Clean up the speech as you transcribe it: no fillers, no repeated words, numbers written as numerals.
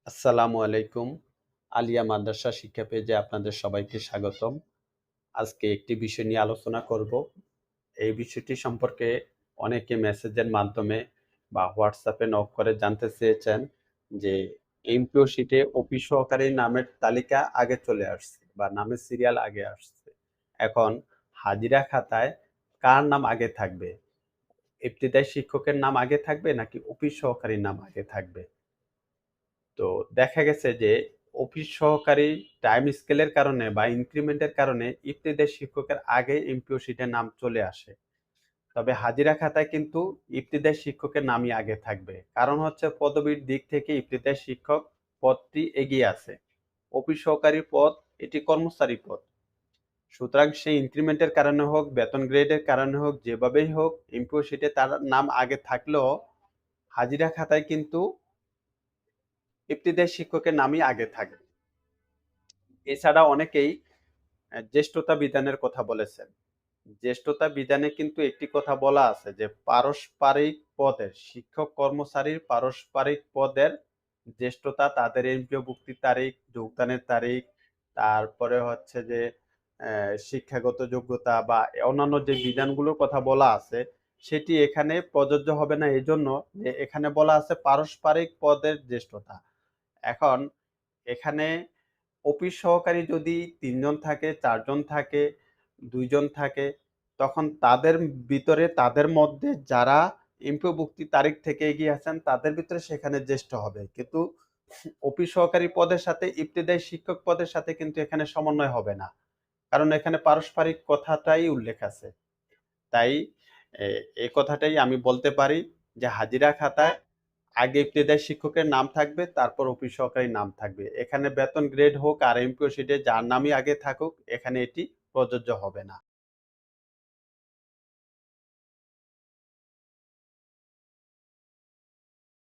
আসসালামু আলাইকুম। আলিয়া মাদ্রাসা শিক্ষা পেজে আপনাদের সবাইকে স্বাগতম। আজকে একটি বিষয় নিয়ে আলোচনা করব। এই বিষয়টি সম্পর্কে অনেকে মেসেজের মাধ্যমে বা WhatsApp এ নক করে জানতে চেয়েছেন যে এমপিও শিটে অফিস সহকারী নামের তালিকা আগে চলে আসছে বা নামের সিরিয়াল আগে আসছে। এখন হাজিরা খাতায় কার নাম আগে থাকবে? ইবতিদায়ী শিক্ষকের নাম আগে থাকবে নাকি অফিস সহকারীর নাম আগে থাকবে? তো দেখা গেছে যে অফিস সহকারী টাইম স্কেলের কারণে বা ইনক্রিমেন্টের কারণে ইবতেদায়ী শিক্ষকের আগে এমপিও শিটের নাম চলে আসে। তবে হাজিরা খাতায় কিন্তু ইবতেদায়ী শিক্ষকের নামই আগে থাকবে। কারণ হচ্ছে পদবীর দিক থেকে ইবতেদায়ী শিক্ষক পদটি এগিয়ে আছে। অফিস সহকারী পদ এটি কর্মচারী পদ। সুতরাং সেই ইনক্রিমেন্টের কারণে হোক, বেতন গ্রেডের কারণে হোক, যেভাবেই হোক এমপিও শিটে তার নাম আগে থাকলেও হাজিরা খাতায় কিন্তু ইবতেদায়ী শিক্ষকের নামই আগে থাকবে। এছাড়া অনেকেই জ্যেষ্ঠতা বিধানের কথা বলেছেন। জ্যেষ্ঠতা বিধানে কিন্তু একটি কথা বলা আছে যে পারস্পরিক পদের শিক্ষক কর্মচারীর পারস্পরিক পদের জ্যেষ্ঠতা তাদের এমপিওভুক্তির তারিখ, যোগদানের তারিখ, তারপরে হচ্ছে যে শিক্ষাগত যোগ্যতা বা অন্যান্য যে বিধানগুলোর কথা বলা আছে সেটি এখানে প্রযোজ্য হবে না, এজন্য যে এখানে বলা আছে পারস্পরিক পদের জ্যেষ্ঠতা। এখন এখানে অফিস সহকারী যদি ৩ জন থাকে, ৪ জন থাকে, ২ জন থাকে, তখন তাদের ভিতরে তাদের মধ্যে যারা এমপিওভুক্তি তারিখ থেকে এগিয়ে আছেন তাদের ভিতরে সেখানে জ্যেষ্ঠ হবে। কিন্তু অফিস সহকারী পদের সাথে ইবতেদায়ী শিক্ষক পদের সাথে কিন্তু এখানে সমন্বয় হবে না। কারণ এখানে পারস্পরিক কথাটাই উল্লেখ আছে। তাই এ এই কথাটাই আমি বলতে পারি যে হাজিরা খাতায় আগে ইবতেদায়ী শিক্ষকের নাম থাকবে, তারপর অফিস সহকারীর নাম থাকবে। এখানে বেতন গ্রেড হোক আর এমপিও শিটে যার নামই আগে থাকুক, এখানে এটি প্রযোজ্য হবে না।